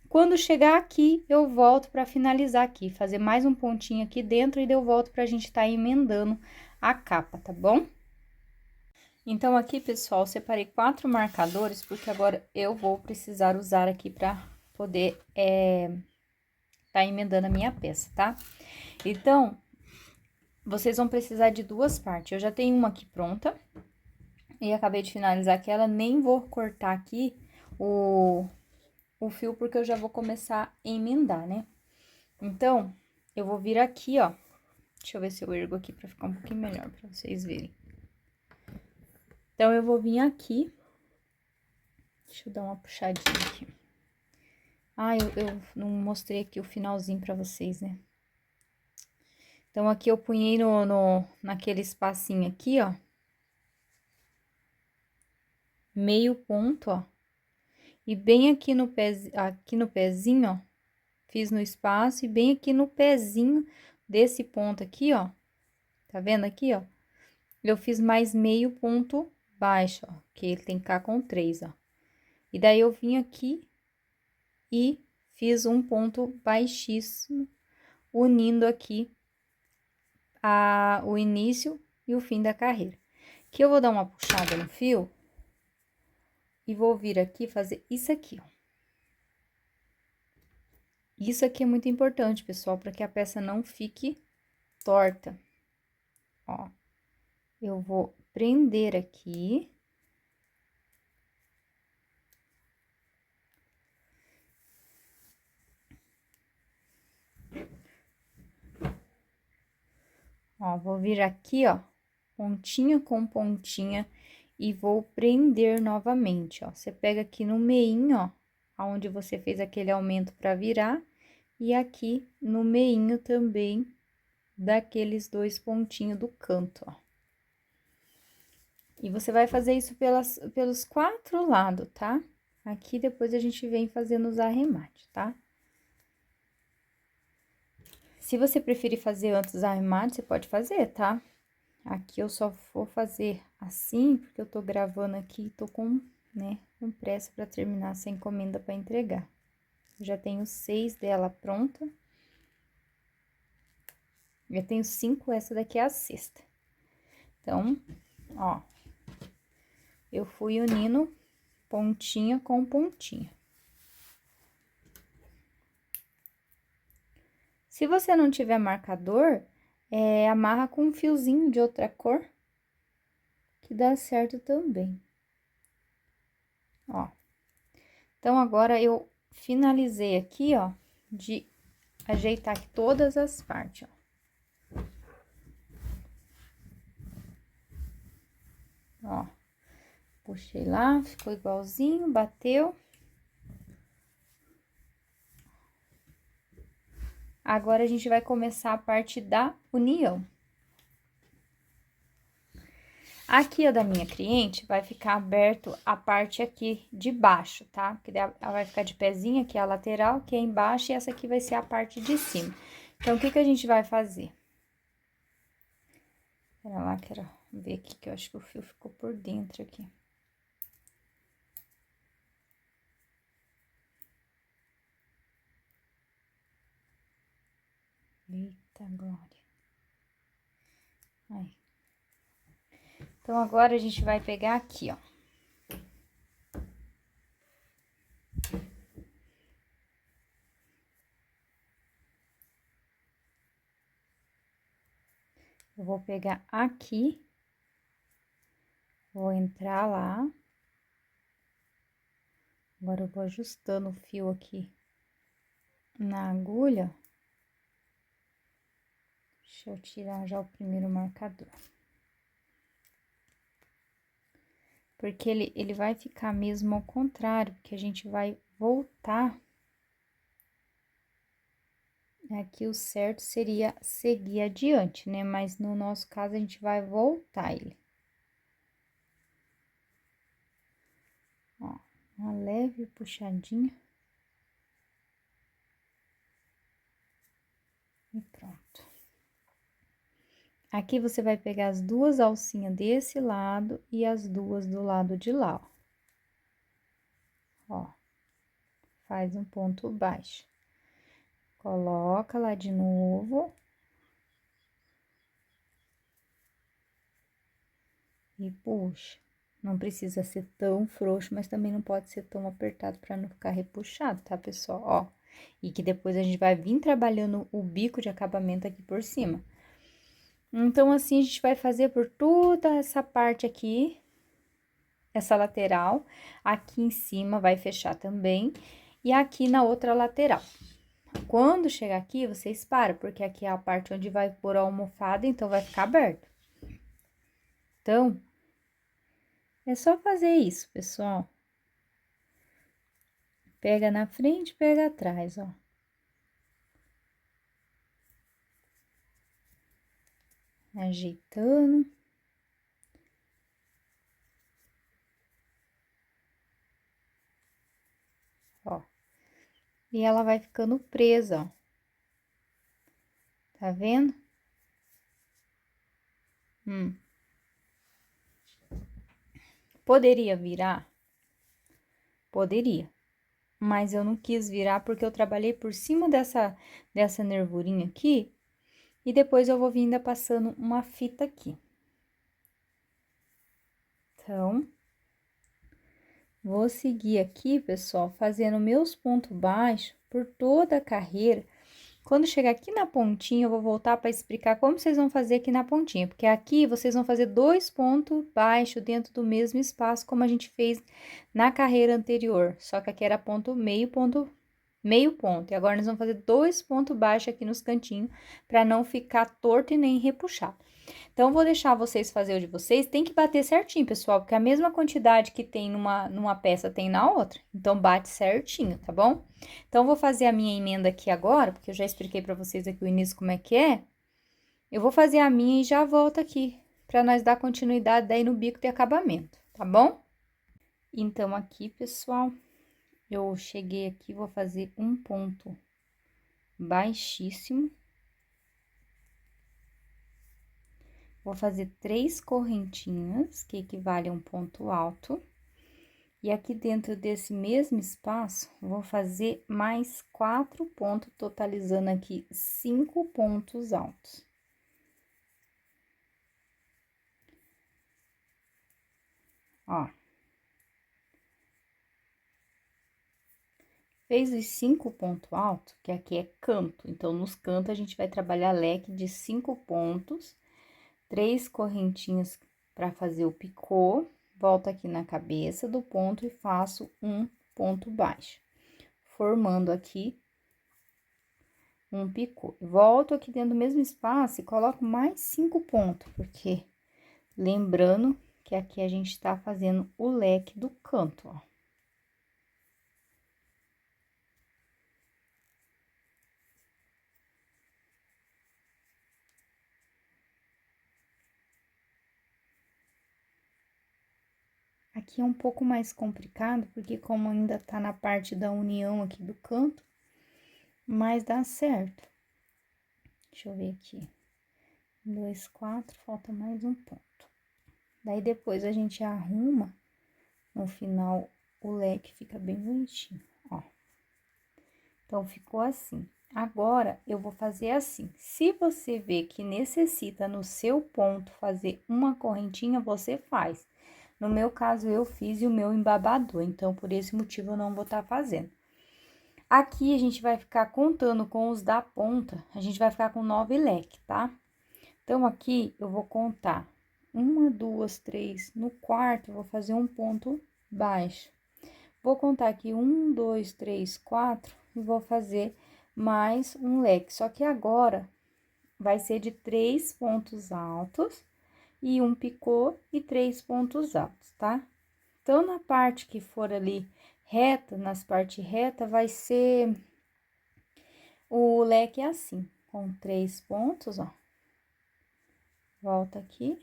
Quando chegar aqui, eu volto para finalizar aqui, fazer mais um pontinho aqui dentro e eu volto pra gente tá emendando a capa, tá bom? Então, aqui, pessoal, separei 4 marcadores, porque agora eu vou precisar usar aqui pra poder, tá emendando a minha peça, tá? Então, vocês vão precisar de 2 partes. Eu já tenho uma aqui pronta, e acabei de finalizar aquela, nem vou cortar aqui o fio, porque eu já vou começar a emendar, né? Então, eu vou vir aqui, ó, deixa eu ver se eu ergo aqui pra ficar um pouquinho melhor, pra vocês verem. Então, eu vou vir aqui, deixa eu dar uma puxadinha aqui. Ah, eu não mostrei aqui o finalzinho pra vocês, né? Então, aqui eu punhei naquele espacinho aqui, ó. Meio ponto, ó. E bem aqui no pezinho, ó. Fiz no espaço e bem aqui no pezinho desse ponto aqui, ó. Tá vendo aqui, ó? Eu fiz mais meio ponto baixo, ó. Que ele tem que ficar com 3, ó. E daí, eu vim aqui e fiz um ponto baixíssimo, unindo aqui o início e o fim da carreira. Que eu vou dar uma puxada no fio e vou vir aqui fazer isso aqui, ó. Isso aqui é muito importante, pessoal, para que a peça não fique torta. Ó, eu vou prender aqui. Ó, vou vir aqui, ó, pontinha com pontinha e vou prender novamente, ó. Você pega aqui no meinho, ó, aonde você fez aquele aumento para virar, e aqui no meinho também daqueles 2 pontinhos do canto, ó. E você vai fazer isso pelos 4 lados, tá? Aqui depois a gente vem fazendo os arremates, tá? Se você preferir fazer antes os arremates, você pode fazer, tá? Aqui eu só vou fazer assim, porque eu tô gravando aqui e tô com, né, com pressa pra terminar essa encomenda pra entregar. Eu já tenho 6 dela pronta. Já tenho 5, essa daqui é a sexta. Então, ó, eu fui unindo pontinha com pontinha. Se você não tiver marcador, amarra com um fiozinho de outra cor, que dá certo também. Ó. Então, agora eu finalizei aqui, ó, de ajeitar aqui todas as partes, ó. Ó, puxei lá, ficou igualzinho, bateu. Agora, a gente vai começar a parte da união. Aqui, ó, da minha cliente, vai ficar aberto a parte aqui de baixo, tá? Porque ela vai ficar de pezinho, aqui a lateral, que é embaixo, e essa aqui vai ser a parte de cima. Então, o que que a gente vai fazer? Pera lá, quero ver aqui, que eu acho que o fio ficou por dentro aqui. Eita, glória. Aí. Então, agora, a gente vai pegar aqui, ó. Eu vou pegar aqui, vou entrar lá. Agora, eu vou ajustando o fio aqui na agulha. Deixa eu tirar já o primeiro marcador. Porque ele vai ficar mesmo ao contrário, porque a gente vai voltar. Aqui o certo seria seguir adiante, né? Mas no nosso caso, a gente vai voltar ele. Ó, uma leve puxadinha. E pronto. Aqui você vai pegar as duas alcinhas desse lado e as duas do lado de lá, ó. Faz um ponto baixo. Coloca lá de novo. E puxa. Não precisa ser tão frouxo, mas também não pode ser tão apertado para não ficar repuxado, tá, pessoal? Ó, e que depois a gente vai vir trabalhando o bico de acabamento aqui por cima. Então, assim, a gente vai fazer por toda essa parte aqui, essa lateral. Aqui em cima vai fechar também, e aqui na outra lateral. Quando chegar aqui, vocês param, porque aqui é a parte onde vai pôr a almofada, então vai ficar aberto. Então, é só fazer isso, pessoal. Pega na frente, pega atrás, ó. Ajeitando. Ó. E ela vai ficando presa, ó. Tá vendo? Poderia virar? Poderia. Mas eu não quis virar porque eu trabalhei por cima dessa nervurinha aqui. E depois eu vou vir ainda passando uma fita aqui. Então, vou seguir aqui, pessoal, fazendo meus pontos baixos por toda a carreira. Quando chegar aqui na pontinha, eu vou voltar para explicar como vocês vão fazer aqui na pontinha. Porque aqui, vocês vão fazer 2 pontos baixos dentro do mesmo espaço, como a gente fez na carreira anterior. Só que aqui era ponto, meio ponto. E agora, nós vamos fazer 2 pontos baixos aqui nos cantinhos, para não ficar torto e nem repuxado. Então, vou deixar vocês fazer o de vocês. Tem que bater certinho, pessoal, porque a mesma quantidade que tem numa peça tem na outra. Então, bate certinho, tá bom? Então, vou fazer a minha emenda aqui agora, porque eu já expliquei pra vocês aqui o início como é que é. Eu vou fazer a minha e já volto aqui, pra nós dar continuidade daí no bico de acabamento, tá bom? Então, aqui, pessoal, eu cheguei aqui, vou fazer um ponto baixíssimo. vou fazer 3 correntinhas, que equivale a um ponto alto. E aqui dentro desse mesmo espaço, vou fazer mais 4 pontos, totalizando aqui 5 pontos altos. Ó. Fez os 5 pontos altos, que aqui é canto. Então, nos cantos, a gente vai trabalhar leque de 5 pontos, 3 correntinhas para fazer o picô. Volto aqui na cabeça do ponto e faço um ponto baixo, formando aqui um picô. Volto aqui dentro do mesmo espaço e coloco mais 5 pontos, porque lembrando que aqui a gente tá fazendo o leque do canto, ó. Aqui é um pouco mais complicado, porque como ainda tá na parte da união aqui do canto, mas dá certo. Deixa eu ver aqui. 2, 4, falta mais um ponto. Daí, depois a gente arruma, no final, o leque fica bem bonitinho, ó. Então, ficou assim. Agora, eu vou fazer assim. Se você vê que necessita no seu ponto fazer uma correntinha, você faz. No meu caso, eu fiz e o meu embabador, então, por esse motivo, eu não vou estar fazendo. Aqui, a gente vai ficar contando com os da ponta, a gente vai ficar com 9 leques, tá? Então, aqui, eu vou contar 1, 2, 3, no quarto, eu vou fazer um ponto baixo. Vou contar aqui 1, 2, 3, 4, e vou fazer mais um leque. Só que agora, vai ser de 3 pontos altos, e um picô e 3 pontos altos, tá? Então, na parte que for ali reta, nas partes reta, vai ser o leque assim, com 3 pontos, ó. Volta aqui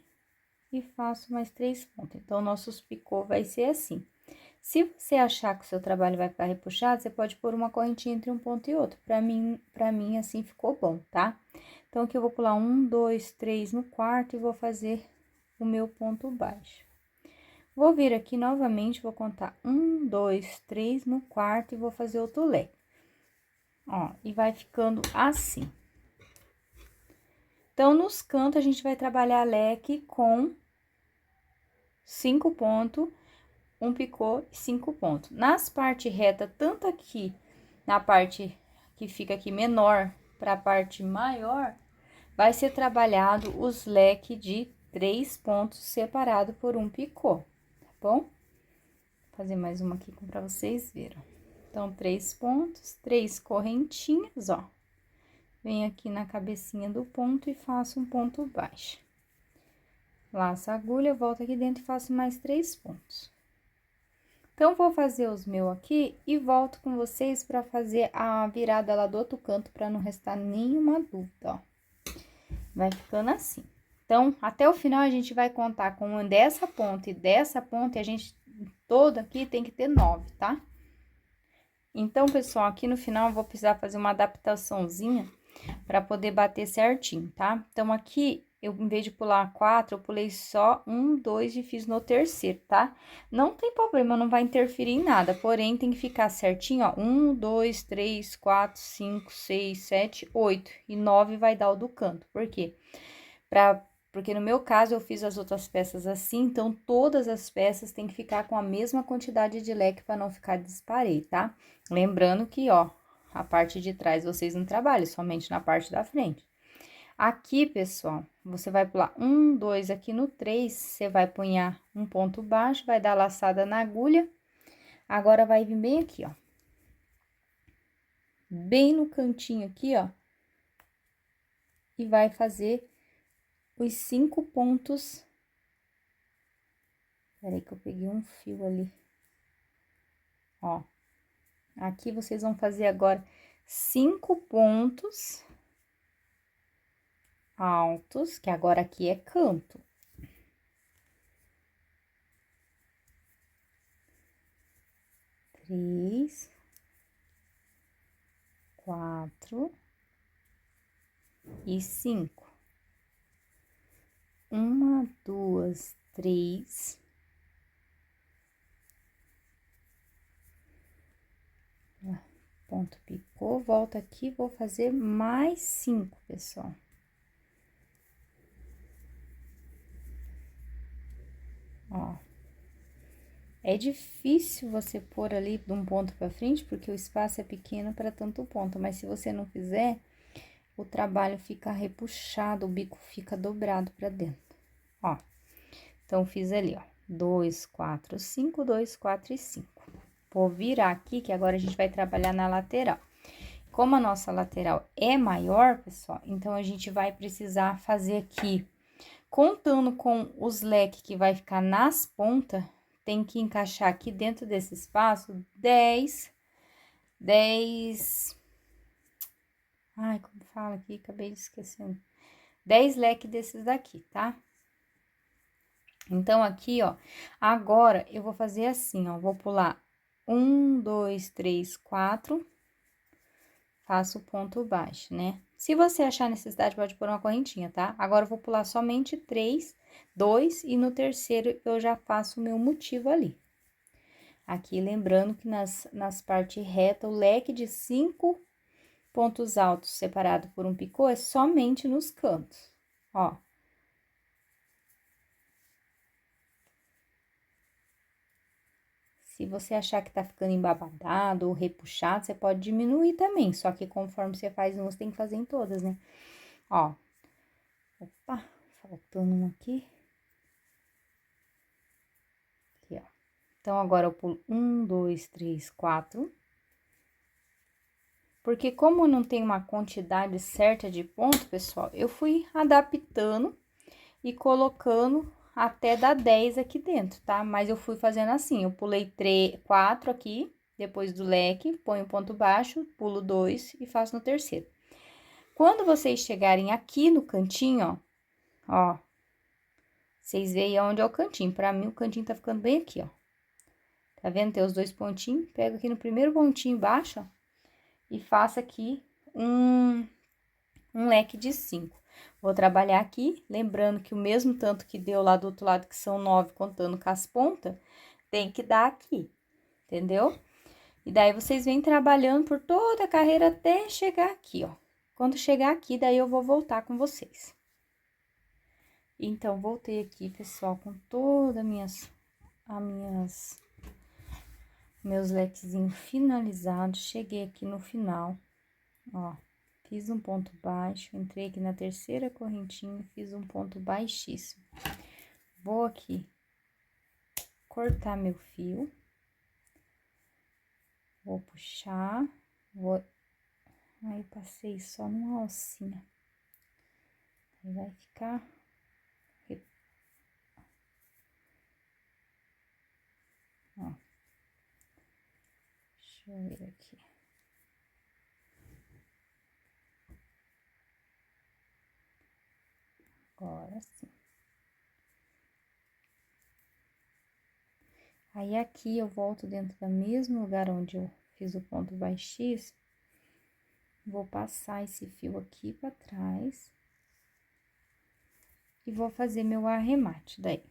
e faço mais 3 pontos. Então, nossos picô vai ser assim. Se você achar que o seu trabalho vai ficar repuxado, você pode pôr uma correntinha entre um ponto e outro. Pra mim, assim ficou bom, tá? Então, aqui eu vou pular 1, 2, 3 no quarto e vou fazer o meu ponto baixo. Vou vir aqui novamente, vou contar 1, 2, 3 no quarto e vou fazer outro leque. Ó, e vai ficando assim. Então, nos cantos, a gente vai trabalhar leque com 5 pontos, um picô e 5 pontos. Nas partes retas, tanto aqui, na parte que fica aqui menor para a parte maior, vai ser trabalhado os leques de 3 pontos separado por um picô, tá bom? Vou fazer mais uma aqui para vocês verem. Então, 3 pontos, 3 correntinhas, ó. Venho aqui na cabecinha do ponto e faço um ponto baixo. Laço a agulha, volto aqui dentro e faço mais 3 pontos. Então, vou fazer os meus aqui e volto com vocês para fazer a virada lá do outro canto, para não restar nenhuma dúvida, ó. Vai ficando assim. Então, até o final, a gente vai contar com dessa ponta e dessa ponta, e a gente, todo aqui tem que ter 9, tá? Então, pessoal, aqui no final, eu vou precisar fazer uma adaptaçãozinha para poder bater certinho, tá? Então, aqui, eu, em vez de pular 4, eu pulei só 1, 2 e fiz no terceiro, tá? Não tem problema, não vai interferir em nada, porém, tem que ficar certinho, ó. 1, 2, 3, 4, 5, 6, 7, 8 e 9 vai dar o do canto. Por quê? Porque no meu caso, eu fiz as outras peças assim, então, todas as peças tem que ficar com a mesma quantidade de leque para não ficar disparei, tá? Lembrando que, ó, a parte de trás vocês não trabalham, somente na parte da frente. Aqui, pessoal, você vai pular 1, 2, aqui no 3, você vai punhar um ponto baixo, vai dar laçada na agulha. Agora, vai vir bem aqui, ó. Bem no cantinho aqui, ó. E vai fazer os 5 pontos. Peraí que eu peguei um fio ali. Ó. Aqui, vocês vão fazer agora 5 pontos altos, que agora aqui é canto. Três, 4 e 5. 1, uma, duas, três. Ponto picô, volta aqui, vou fazer mais 5, pessoal. Ó. É difícil você pôr ali de um ponto pra frente, porque o espaço é pequeno para tanto ponto, mas se você não fizer, o trabalho fica repuxado, o bico fica dobrado pra dentro. Ó, então, fiz ali, ó, 2, 4, 5, 2, 4 e 5. Vou virar aqui, que agora a gente vai trabalhar na lateral. Como a nossa lateral é maior, pessoal, então a gente vai precisar fazer aqui, contando com os leques que vai ficar nas pontas, tem que encaixar aqui dentro desse espaço 10. Ai, como fala aqui? Acabei de esquecendo. 10 leques desses daqui, tá? Então, aqui, ó, agora eu vou fazer assim, ó, vou pular 1, 2, 3, 4, faço ponto baixo, né? Se você achar necessidade, pode pôr uma correntinha, tá? Agora, eu vou pular somente 3, 2, e no terceiro eu já faço o meu motivo ali. Aqui, lembrando que nas partes retas, o leque de 5 pontos altos separado por um picô é somente nos cantos, ó. Se você achar que tá ficando embabadado ou repuxado, você pode diminuir também, só que conforme você faz um, você tem que fazer em todas, né? Ó. Opa, faltando um aqui. Aqui, ó. Então, agora eu pulo 1, 2, 3, 4. Porque como não tem uma quantidade certa de ponto, pessoal, eu fui adaptando e colocando até dar 10 aqui dentro, tá? Mas eu fui fazendo assim, eu pulei 4 aqui, depois do leque, ponho ponto baixo, pulo 2 e faço no terceiro. Quando vocês chegarem aqui no cantinho, ó, vocês veem onde é o cantinho. Pra mim, o cantinho tá ficando bem aqui, ó. Tá vendo? Tem os 2 pontinhos. Pego aqui no primeiro pontinho embaixo, ó, e faço aqui um leque de 5. Vou trabalhar aqui, lembrando que o mesmo tanto que deu lá do outro lado, que são 9, contando com as pontas, tem que dar aqui, entendeu? E daí, vocês vêm trabalhando por toda a carreira até chegar aqui, ó. Quando chegar aqui, daí eu vou voltar com vocês. Então, voltei aqui, pessoal, com todas meus lequezinhos finalizados. Cheguei aqui no final, ó. Fiz um ponto baixo, entrei aqui na terceira correntinha, fiz um ponto baixíssimo. Vou aqui cortar meu fio. Vou puxar, Aí, passei só numa alcinha. Aí, vai ficar... Ó. Deixa eu ver aqui. Agora sim. Aí, aqui eu volto dentro do mesmo lugar onde eu fiz o ponto baixíssimo. Vou passar esse fio aqui pra trás. E vou fazer meu arremate daí.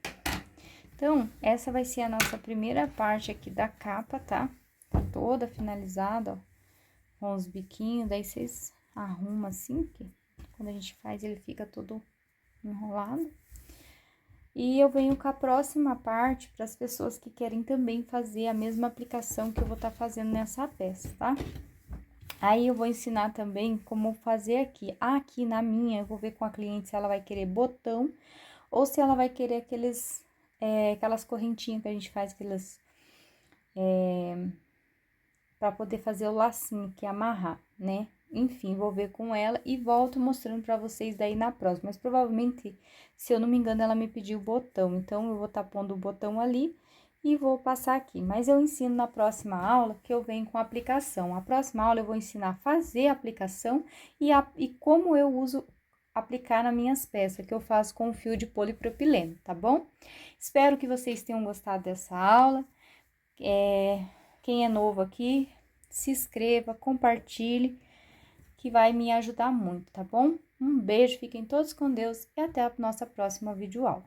Então, essa vai ser a nossa primeira parte aqui da capa, tá? Tá toda finalizada, ó, com os biquinhos. Daí, vocês arrumam assim, que quando a gente faz, ele fica todo enrolado. E eu venho com a próxima parte para as pessoas que querem também fazer a mesma aplicação que eu vou estar fazendo nessa peça, tá? Aí, eu vou ensinar também como fazer aqui. Aqui na minha, eu vou ver com a cliente se ela vai querer botão ou se ela vai querer aquelas correntinhas que a gente faz, para poder fazer o lacinho, que é amarrar, né? Enfim, vou ver com ela e volto mostrando pra vocês daí na próxima. Mas provavelmente, se eu não me engano, ela me pediu o botão. Então, eu vou estar pondo o botão ali e vou passar aqui. Mas eu ensino na próxima aula que eu venho com a aplicação. A próxima aula eu vou ensinar a fazer a aplicação e como eu uso aplicar nas minhas peças, que eu faço com fio de polipropileno, tá bom? Espero que vocês tenham gostado dessa aula. Quem é novo aqui, se inscreva, compartilhe, que vai me ajudar muito, tá bom? Um beijo, fiquem todos com Deus e até a nossa próxima videoaula.